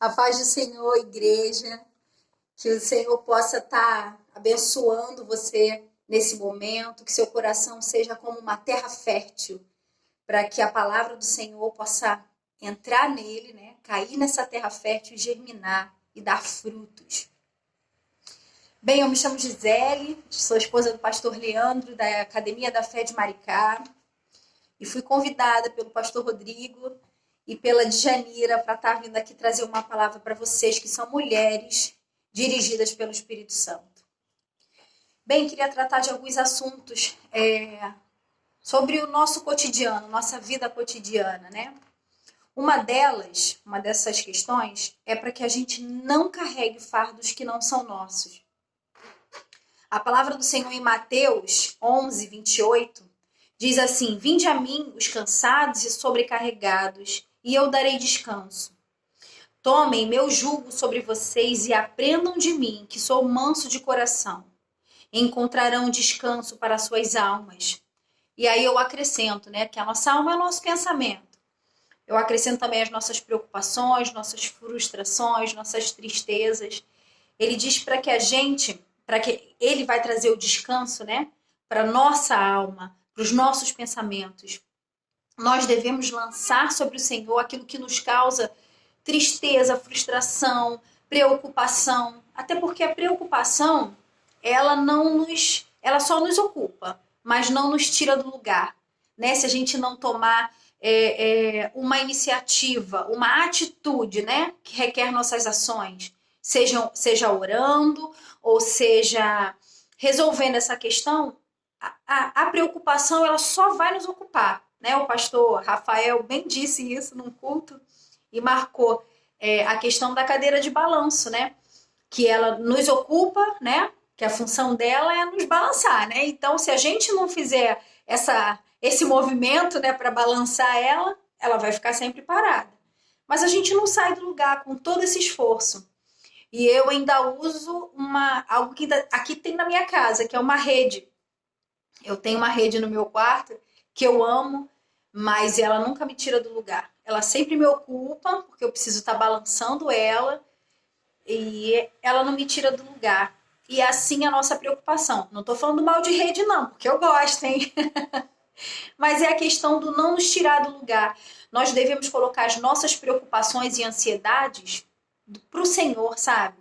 A paz do Senhor, igreja, que o Senhor possa estar abençoando você nesse momento, que seu coração seja como uma terra fértil, para que a palavra do Senhor possa entrar nele, né? Cair nessa terra fértil, germinar e dar frutos. Bem, eu me chamo Gisele, sou esposa do pastor Leandro, da Academia da Fé de Maricá, e fui convidada pelo pastor Rodrigo e pela Djanira para estar vindo aqui trazer uma palavra para vocês que são mulheres dirigidas pelo Espírito Santo. Bem, queria tratar de alguns assuntos sobre o nosso cotidiano, nossa vida cotidiana, né? Uma dessas questões é para que a gente não carregue fardos que não são nossos. A palavra do Senhor em Mateus 11, 28 diz assim: Vinde a mim os cansados e sobrecarregados, e eu darei descanso. Tomem meu jugo sobre vocês e aprendam de mim, que sou manso de coração. Encontrarão descanso para suas almas. E aí eu acrescento, né, que a nossa alma é o nosso pensamento. Eu acrescento também as nossas preocupações, nossas frustrações, nossas tristezas. Ele diz para que ele vai trazer o descanso, né, para nossa alma, para os nossos pensamentos. Nós devemos lançar sobre o Senhor aquilo que nos causa tristeza, frustração, preocupação. Até porque a preocupação, ela só nos ocupa, mas não nos tira do lugar, né? Se a gente não tomar uma iniciativa, uma atitude, né, que requer nossas ações, seja orando, ou seja resolvendo essa questão, a preocupação ela só vai nos ocupar, né? O pastor Rafael bem disse isso num culto e marcou a questão da cadeira de balanço, né? Que ela nos ocupa, né? Que a função dela é nos balançar, né? Então, se a gente não fizer esse movimento, né, para balançar ela vai ficar sempre parada. Mas a gente não sai do lugar com todo esse esforço. E eu ainda uso algo que aqui tem na minha casa, que é uma rede. Eu tenho uma rede no meu quarto que eu amo, mas ela nunca me tira do lugar. Ela sempre me ocupa, porque eu preciso estar balançando ela, e ela não me tira do lugar. E assim a nossa preocupação. Não estou falando mal de rede não, porque eu gosto, hein? Mas é a questão do não nos tirar do lugar. Nós devemos colocar as nossas preocupações e ansiedades para o Senhor, sabe?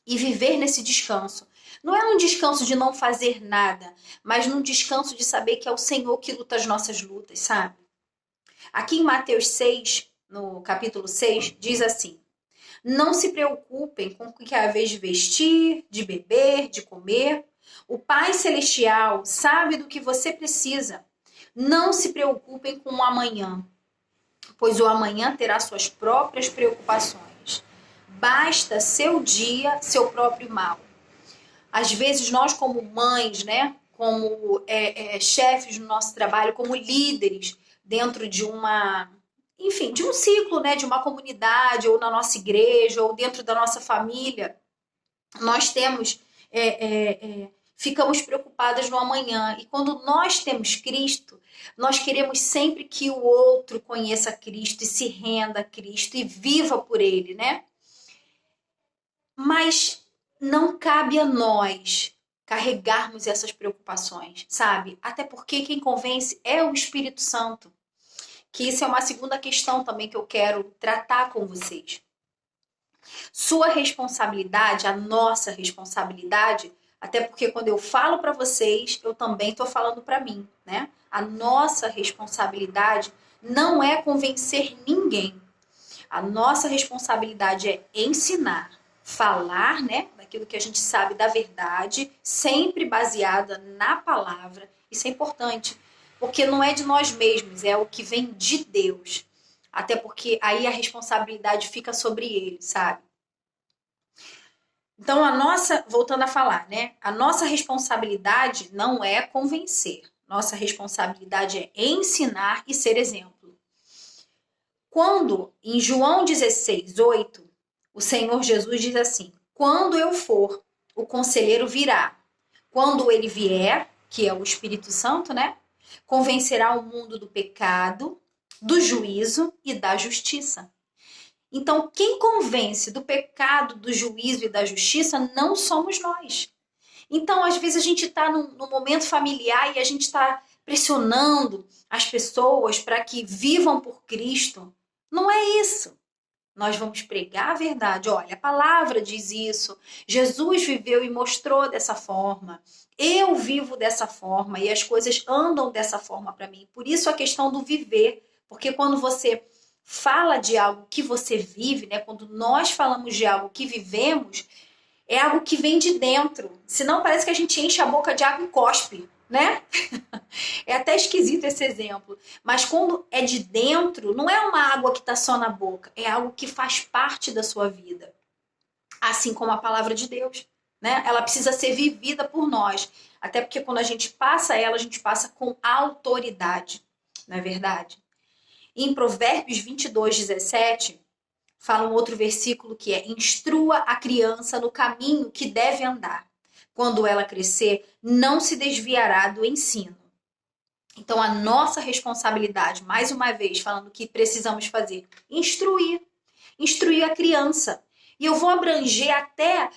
E viver nesse descanso. Não é um descanso de não fazer nada, mas num descanso de saber que é o Senhor que luta as nossas lutas, sabe? Aqui em Mateus 6, no capítulo 6, diz assim: Não se preocupem com o que é a vez de vestir, de beber, de comer. O Pai Celestial sabe do que você precisa. Não se preocupem com o amanhã, pois o amanhã terá suas próprias preocupações. Basta seu dia, seu próprio mal. Às vezes nós como mães, né, como chefes no nosso trabalho, como líderes dentro de de um ciclo, né, de uma comunidade, ou na nossa igreja, ou dentro da nossa família, nós ficamos preocupadas no amanhã. E quando nós temos Cristo, nós queremos sempre que o outro conheça Cristo e se renda a Cristo e viva por Ele, né? Mas não cabe a nós carregarmos essas preocupações, sabe? Até porque quem convence é o Espírito Santo. Que isso é uma segunda questão também que eu quero tratar com vocês. Sua responsabilidade, a nossa responsabilidade, até porque quando eu falo para vocês, eu também estou falando para mim, né? A nossa responsabilidade não é convencer ninguém. A nossa responsabilidade é ensinar, falar, né, daquilo que a gente sabe da verdade, sempre baseada na palavra. Isso é importante, porque não é de nós mesmos, é o que vem de Deus. Até porque aí a responsabilidade fica sobre ele, sabe? Então, voltando a falar, né? A nossa responsabilidade não é convencer. Nossa responsabilidade é ensinar e ser exemplo. Quando, em João 16, 8, o Senhor Jesus diz assim: Quando eu for, o conselheiro virá. Quando ele vier, que é o Espírito Santo, né? Convencerá o mundo do pecado, do juízo e da justiça. Então, quem convence do pecado, do juízo e da justiça não somos nós. Então, às vezes, a gente está num momento familiar e a gente está pressionando as pessoas para que vivam por Cristo. Não é isso. Nós vamos pregar a verdade. Olha, a palavra diz isso. Jesus viveu e mostrou dessa forma. Eu vivo dessa forma e as coisas andam dessa forma para mim. Por isso a questão do viver. Porque quando você fala de algo que você vive, né? Quando nós falamos de algo que vivemos, é algo que vem de dentro. Senão parece que a gente enche a boca de água e cospe, né? É até esquisito esse exemplo. Mas quando é de dentro, não é uma água que está só na boca. É algo que faz parte da sua vida. Assim como a palavra de Deus, né? Ela precisa ser vivida por nós. Até porque quando a gente passa ela, a gente passa com autoridade. Não é verdade? Em Provérbios 22:17, fala um outro versículo que é: instrua a criança no caminho que deve andar. Quando ela crescer, não se desviará do ensino. Então, a nossa responsabilidade, mais uma vez, falando que precisamos fazer, instruir a criança. E eu vou abranger até,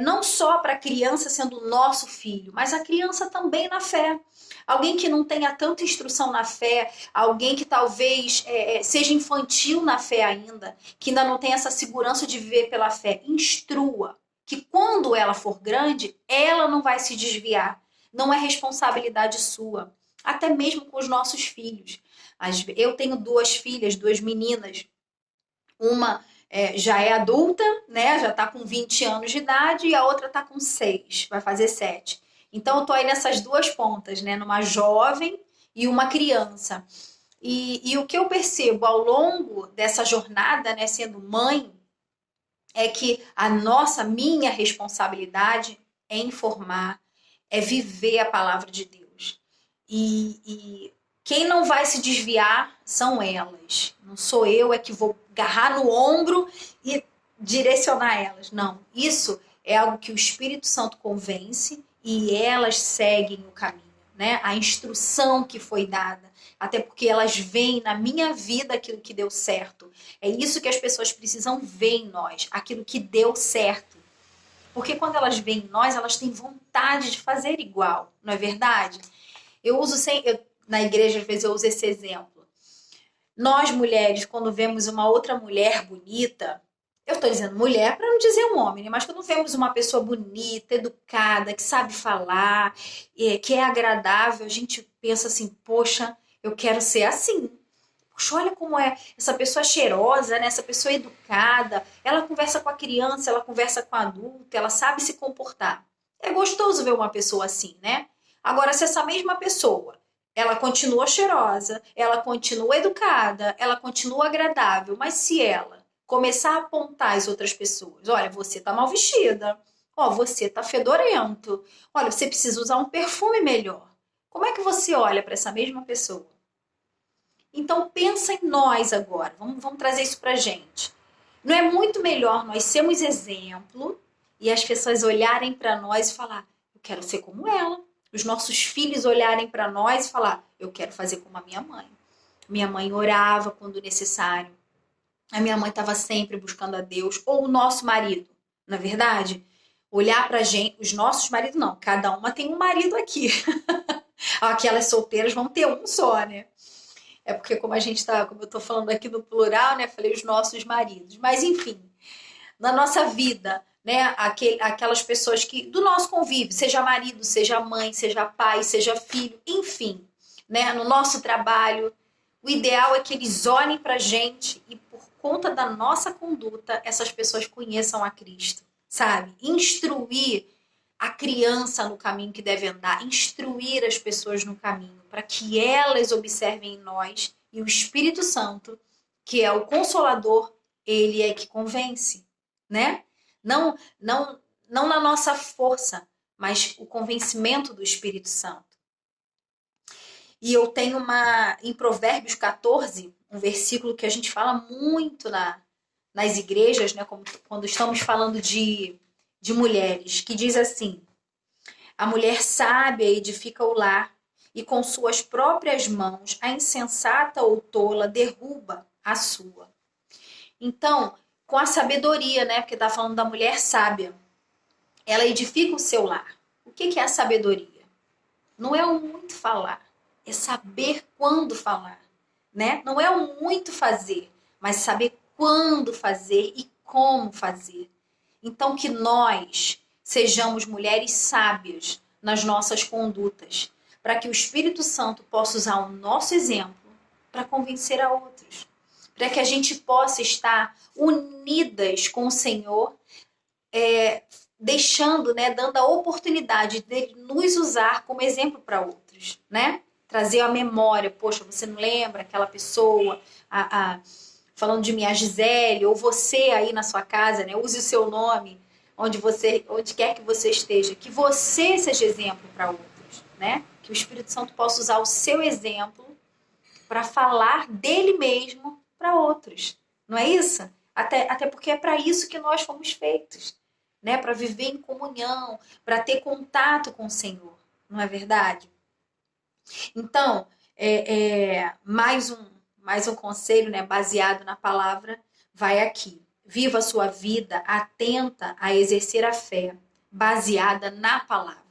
não só para a criança sendo nosso filho, mas a criança também na fé. Alguém que não tenha tanta instrução na fé, alguém que talvez seja infantil na fé ainda, que ainda não tem essa segurança de viver pela fé, instrua. Que quando ela for grande, ela não vai se desviar. Não é responsabilidade sua. Até mesmo com os nossos filhos. Eu tenho 2 filhas, 2 meninas. Uma já é adulta, né? Já está com 20 anos de idade, e a outra está com 6, vai fazer 7. Então, eu tô aí nessas 2 pontas, né? Numa jovem e uma criança. E o que eu percebo ao longo dessa jornada, né, sendo mãe, é que minha responsabilidade é informar, é viver a palavra de Deus. E quem não vai se desviar são elas. Não sou eu que vou agarrar no ombro e direcionar elas. Não, isso é algo que o Espírito Santo convence e elas seguem o caminho, né? A instrução que foi dada. Até porque elas veem na minha vida aquilo que deu certo. É isso que as pessoas precisam ver em nós, aquilo que deu certo. Porque quando elas veem em nós, elas têm vontade de fazer igual, não é verdade? Na igreja, às vezes, eu uso esse exemplo. Nós, mulheres, quando vemos uma outra mulher bonita, eu estou dizendo mulher para não dizer um homem, né? Mas quando vemos uma pessoa bonita, educada, que sabe falar, que é agradável, a gente pensa assim, poxa, eu quero ser assim. Poxa, olha como é essa pessoa cheirosa, né? Essa pessoa educada, ela conversa com a criança, ela conversa com a adulta, ela sabe se comportar. É gostoso ver uma pessoa assim, né? Agora, se essa mesma pessoa, ela continua cheirosa, ela continua educada, ela continua agradável, mas se ela começar a apontar as outras pessoas, olha, você tá mal vestida, ó, você tá fedorento, olha, você precisa usar um perfume melhor. Como é que você olha para essa mesma pessoa? Então pensa em nós agora, vamos trazer isso pra gente. Não é muito melhor nós sermos exemplo e as pessoas olharem para nós e falar, eu quero ser como ela. Os nossos filhos olharem para nós e falar, eu quero fazer como a minha mãe. Minha mãe orava quando necessário. A minha mãe estava sempre buscando a Deus. Ou o nosso marido, na verdade. Olhar pra gente, os nossos maridos não, cada uma tem um marido aqui. Aquelas solteiras vão ter um só, né? É porque como eu tô falando aqui no plural, né? Falei os nossos maridos. Mas enfim, na nossa vida, né? Aquelas pessoas que do nosso convívio, seja marido, seja mãe, seja pai, seja filho, enfim, né? No nosso trabalho, o ideal é que eles olhem pra gente e por conta da nossa conduta, essas pessoas conheçam a Cristo, sabe? Instruir a criança no caminho que deve andar, instruir as pessoas no caminho, para que elas observem em nós e o Espírito Santo, que é o Consolador, ele é que convence, né? Não na nossa força, mas o convencimento do Espírito Santo. E eu tenho em Provérbios 14, um versículo que a gente fala muito nas igrejas, né? Quando estamos falando de mulheres, que diz assim: a mulher sábia edifica o lar, e com suas próprias mãos a insensata ou tola derruba a sua. Então, com a sabedoria, né? Porque tá falando da mulher sábia. Ela edifica o seu lar. O que é a sabedoria? Não é o muito falar, é saber quando falar, né? Não é o muito fazer, mas saber quando fazer e como fazer. Então, que nós sejamos mulheres sábias nas nossas condutas, para que o Espírito Santo possa usar o nosso exemplo para convencer a outros, para que a gente possa estar unidas com o Senhor, deixando, né, dando a oportunidade de nos usar como exemplo para outros, né? Trazer a memória, poxa, você não lembra aquela pessoa, falando de mim, a Gisele, ou você aí na sua casa, né? Use o seu nome onde quer que você esteja, que você seja exemplo para outros, né? Que o Espírito Santo possa usar o seu exemplo para falar dele mesmo para outros, não é isso? Até porque é para isso que nós fomos feitos, né? Para viver em comunhão, para ter contato com o Senhor, não é verdade? Então, mais um conselho, né, baseado na palavra, vai aqui. Viva a sua vida atenta a exercer a fé, baseada na palavra.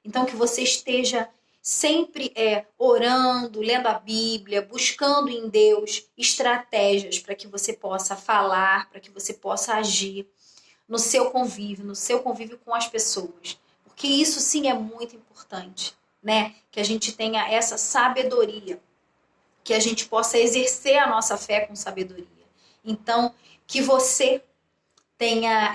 Então, que você esteja sempre orando, lendo a Bíblia, buscando em Deus estratégias para que você possa falar, para que você possa agir no seu convívio com as pessoas. Porque isso sim é muito importante, né? Que a gente tenha essa sabedoria, que a gente possa exercer a nossa fé com sabedoria. Então, que você tenha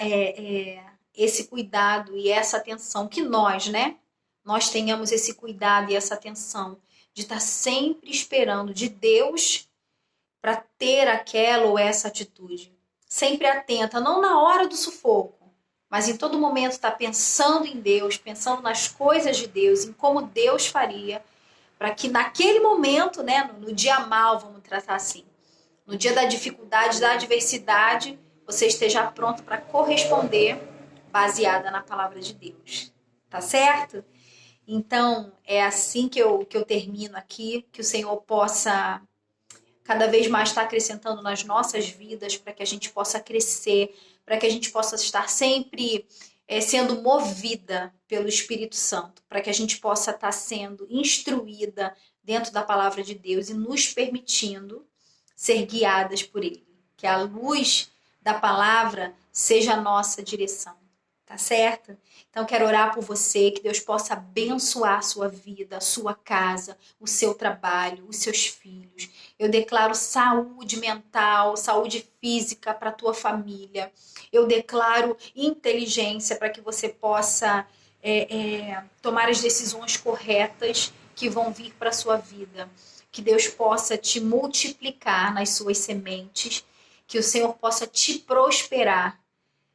esse cuidado e essa atenção, que nós, né? Nós tenhamos esse cuidado e essa atenção de estar sempre esperando de Deus para ter aquela ou essa atitude. Sempre atenta, não na hora do sufoco, mas em todo momento estar pensando em Deus, pensando nas coisas de Deus, em como Deus faria, para que naquele momento, né, no dia mal, vamos tratar assim, no dia da dificuldade, da adversidade, você esteja pronto para corresponder baseada na palavra de Deus. Tá certo? Então, é assim que eu termino aqui, que o Senhor possa cada vez mais estar acrescentando nas nossas vidas, para que a gente possa crescer, para que a gente possa estar sempre sendo movida pelo Espírito Santo, para que a gente possa estar sendo instruída dentro da palavra de Deus e nos permitindo ser guiadas por Ele. Que a luz da palavra seja a nossa direção. Tá certo? Então, quero orar por você, que Deus possa abençoar a sua vida, a sua casa, o seu trabalho, os seus filhos. Eu declaro saúde mental, saúde física para a tua família. Eu declaro inteligência para que você possa tomar as decisões corretas que vão vir para a sua vida. Que Deus possa te multiplicar nas suas sementes, que o Senhor possa te prosperar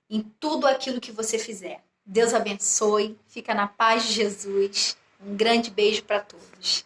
em tudo aquilo que você fizer. Deus abençoe, fica na paz de Jesus. Um grande beijo para todos.